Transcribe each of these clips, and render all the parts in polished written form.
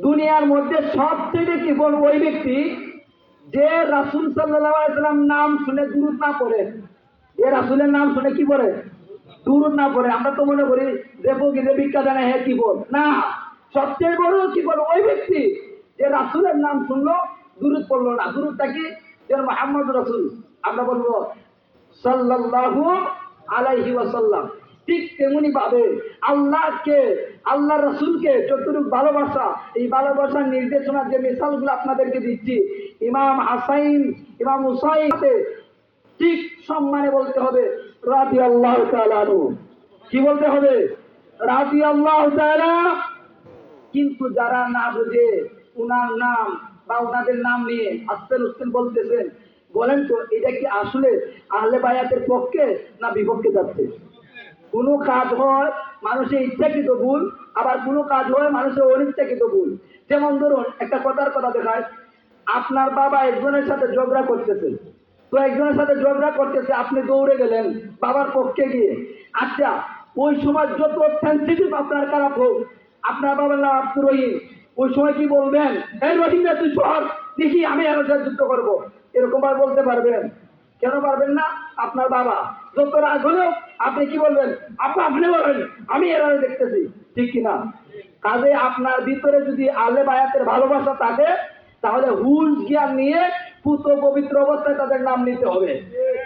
দুনিয়ার মধ্যে সবথেকে কি বলবো ওই ব্যক্তি যে রাসূল সাল্লাল্লাহু আলাইহি ওয়াসাল্লাম নাম শুনে দুরূদ না পড়ে, যে রাসূলের নাম শুনে কি পড়ে, দুরূদ না পড়ে। আমরা তো মনে করি দেবো কি যে ভিক্ষা জানে হ্যাঁ কি বল না, সবচেয়ে বড় কি বল ওই ব্যক্তি যে রাসূলের নাম শুনলো দুরূদ পড়লো না। দুরূদটা কি? যে মুহাম্মদ রাসূল, আমরা বলবো সাল্লাল্লাহু আলাইহি ওয়াসাল্লাম। ঠিক তেমনি ভাবে আল্লাহকে, আল্লাহ রসুলকে যতটুকু ভালোবাসা, এই ভালোবাসার নির্দেশনার যে মিসালগুলো আপনাদেরকে দিচ্ছি, ইমাম হাসাইন ইমাম হুসাইন ঠিক সম্মানে বলতে হবে রাদিয়াল্লাহু তাআলা আনহু। কি বলতে হবে? রাদিয়াল্লাহু তাআলা। কিন্তু যারা না বুঝে উনার নাম বা উনাদের নাম নিয়ে আস্তেন উস্তেন বলতেছেন, বলেন তো এটা কি আসলে আহলে বায়াতের পক্ষে না বিপক্ষে যাচ্ছে? কোনো কাজ হয় মানুষের ইচ্ছাকৃত ভুল, আবার কোনো কাজ হয় মানুষের অনিচ্ছাকৃত ভুল। যেমন ধরুন একটা কথার কথা দেখায়, আপনার বাবা একজনের সাথে ঝগড়া করতেছে, তো একজনের সাথে ঝগড়া করতেছে, আপনি দৌড়ে গেলেন বাবার পক্ষে গিয়ে। আচ্ছা, ওই সময় যত সেন্সিটিভ আপনার খারাপ হোক, আপনার বাবার নাম আব্দুর রহিম, ওই সময় কি বলবেন? এই রহিম তুই চল দেখি আমি এর সাথে যুদ্ধ করবো, এরকম আর বলতে পারবেন? কেন পারবেন না? আপনার বাবা যত রাগ হলেও আপনি কি বলবেন? আপনি বলবেন আমি এর দেখতেছি, ঠিক কিনা? কাজে আপনার ভিতরে যদি আলে বায়াতের ভালোবাসা থাকে, তাহলে হুঁশ জ্ঞান নিয়ে পুত পবিত্র অবস্থায় তাদের নাম নিতে হবে,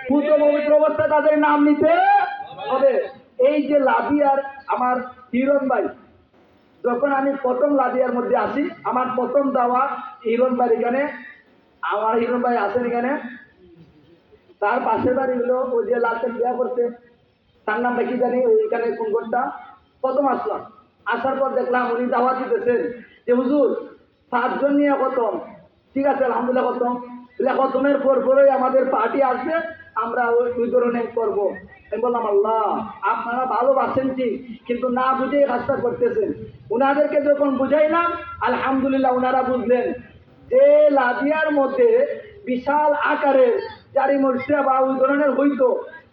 পুত পবিত্র অবস্থায় তাদের নাম নিতে হবে। এই যে লাদিয়ার আমার হিরণ ভাই, যখন আমি প্রথম লাদিয়ার মধ্যে আসি, আমার প্রথম দাওয়া হিরণ ভাই এখানে, আমার হিরণ ভাই আসেন এখানে, তার পাশের বাড়ি হলো ওই যে লালটেন বিয়া করছে, তার নামটা কি জানি, ওইখানে কোন ঘরটা। প্রথম আসলাম, আসার পর দেখলাম উনি দাওয়া দিতেছেন যে হুজুর 7 জন নিয়ে খতম। ঠিক আছে আলহামদুলিল্লাহ খতম, খতমের পর পরেই আমাদের পার্টি আসবে, আমরা ওই ধরনের করবো। আমি বললাম আল্লাহ, আপনারা ভালোবাসেন ঠিক, কিন্তু না বুঝে কাজটা করতেছেন। উনাদেরকে যখন বুঝাইলাম আলহামদুলিল্লাহ উনারা বুঝলেন যে লাদিয়ার মধ্যে বিশাল আকারের জারি মসজিদ বা ওই ধরনের হইতো,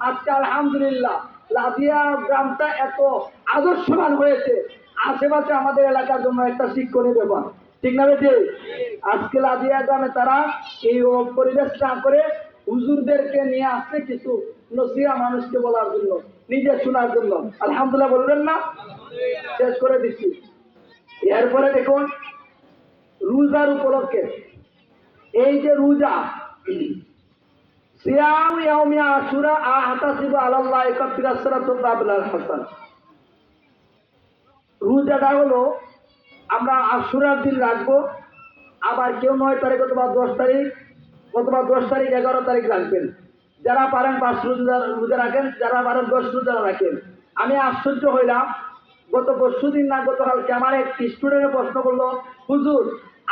আজকে আলহামদুলিল্লাহ লাদিয়া গ্রামটা এত আদর্শবান হয়েছে, আশেপাশে আমাদের এলাকার জন্য একটা শিক্ষণীয় ব্যাপার, ঠিক না বেঠে? আজকে লাদিয়া গ্রামে তারা এই পরিবেশ না করে হুজুরদেরকে নিয়ে আসছে কিছু নসিহা মানুষকে বলার জন্য, নিজে শোনার জন্য। আলহামদুলিল্লাহ বলবেন না? শেষ করে দিচ্ছি। এরপরে দেখুন রোজার উপলক্ষে, এই যে রোজা, সিয়াম ইয়াউমি আশুরা আহতাসিবু আলাল্লাহি কাফিরাতুন কাবলাল হাসান। রোজাটা হলো আমরা আশুরার দিন রাখবো, আবার কেউ 9 তারিখ অথবা 10 তারিখ অথবা 10 তারিখ 11 তারিখ রাখবেন। যারা পারেন 5 রোজা রাখেন, যারা পারেন 10 রোজা রাখেন। আমি আশ্চর্য হইলাম, গত পরশুদিন না গতকালকে আমার এক স্টুডেন্টে প্রশ্ন করলো, হুজুর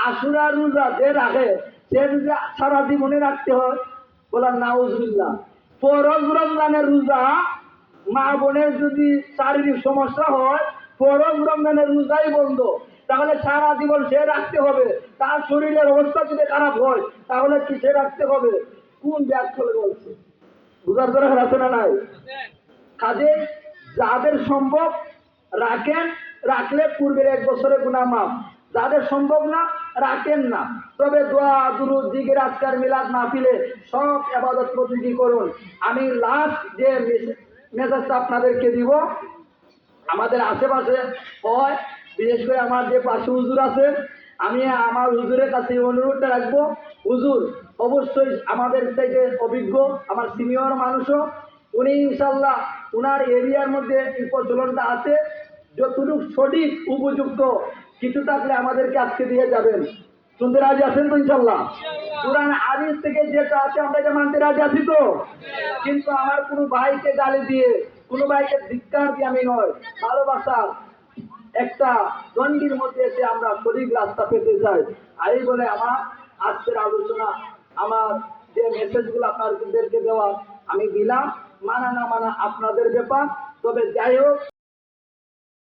আশুরার রোজা যে রাখে সে রোজা সারা জীবনে রাখতে হয়? বললাম নাউজুবিল্লাহ, ফরজ রমজানের রোজা মা বোনের যদি শারীরিক সমস্যা হয়, ফরজ রমজানের রোজাই বন্ধ, তাহলে সারা জীবন সে রাখতে হবে। তার শরীরের অবস্থা যদি খারাপ হয় তাহলে কি সে রাখতে হবে? কোন ব্যাগ চলে বলছে? বুঝার দরকার আছে না নাই? কাজে যাদের সম্ভব রাখেন, রাখলে পূর্বের 1 বছরের গুনাহ মাফ। যাদের সম্ভব না রাখেন না, তবে দোয়া দুরূদ জিকির আজকার মিলাদ মাহফিলে সব ইবাদত বন্দেগী করুন। আমি লাস্ট যে মেসেজটা আপনাদেরকে দিব, আমাদের আশেপাশে হয়, বিশেষ করে আমার যে পাশে হুজুর আছে, আমি আমার হুজুরের কাছে অনুরোধটা রাখবো, হুজুর অবশ্যই আমাদের থেকে অভিজ্ঞ, আমার সিনিয়র মানুষও, উনি ইনশাল্লাহ উনার এরিয়ার মধ্যে এই প্রচলনটা আছে, যতটুকু সঠিক উপযুক্ত কিছু থাকলে আমাদেরকে আজকে দিয়ে যাবেন। শুনতে রাজি আছেন তো ইনশাল্লাহ? কোরআন হাদিস থেকে যেটা আছে আমরা এটা মানতে রাজি আছি তো? কিন্তু আমার কোনো ভাইকে গালি দিয়ে, কোনো ভাইকে ধিক্কার দিয়ে আমি নয়, ভালোবাসার একটা দণ্ডির মধ্যে এসে আমরা সঠিক রাস্তা পেতে চাই। আর এই বলে আমার আজকের আলোচনা, আমার যে মেসেজগুলো আপনাদেরকে দেওয়া আমি দিলাম, মানা না মানা আপনাদের ব্যাপার। তবে যাই হোক,